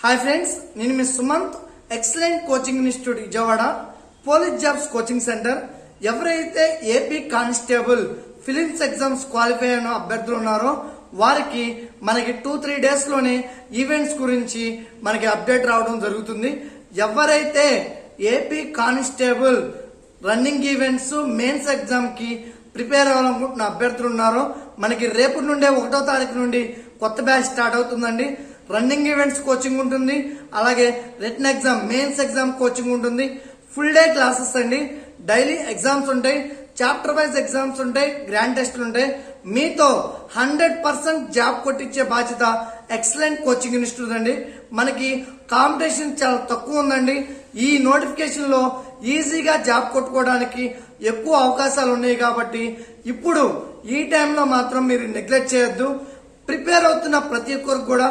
Hi friends, నేను మీ Sumanth. Excellent coaching institute Vijayawada police jobs coaching centre. ఎవరైతే ఏపీ కానిస్టేబుల్ ఫిలిమ్స్ ఎగ్జామ్స్ క్వాలిఫై అయిన అభ్యర్థులు ఉన్నారో వారికి మనకి 2-3 డేస్ లోనే ఈవెంట్స్ గురించి మనకి అప్డేట్ రావడం జరుగుతుంది. ఎవరైతే AP constable running events mains exam కి ప్రిపేర్ అవ్వాలనుకుంటున్న అభ్యర్థులు ఉన్నారో మనకి రేపటి నుండే 1వ తారీఖు నుండి కొత్త బ్యాచ్ స్టార్ట్ అవుతుందండి. రన్నింగ్ ఈవెంట్స్ కోచింగ్ ఉంటుంది, అలాగే written exam mains exam coaching ఉంటుంది. ఫుల్ డే క్లాసెస్ అండి. డైలీ ఎగ్జామ్స్ ఉంటాయి, చాప్టర్ వైజ్ ఎగ్జామ్స్ ఉంటాయి, గ్రాండ్ టెస్ట్లు ఉంటాయి. మీతో 100% జాబ్ కొట్టించే బాధ్యత ఎక్సలెంట్ కోచింగ్ ఇన్స్టిట్యూట్ అండి. మనకి కాంపిటీషన్ చాలా తక్కువ ఉందండి. ఈ నోటిఫికేషన్ లో ఈజీగా జాబ్ కొట్టుకోవడానికి ఎక్కువ అవకాశాలు ఉన్నాయి కాబట్టి ఇప్పుడు ఈ టైంలో మాత్రం మీరు నెగ్లెక్ట్ చేయొద్దు. ప్రిపేర్ అవుతున్న ప్రతి ఒక్కరికి కూడా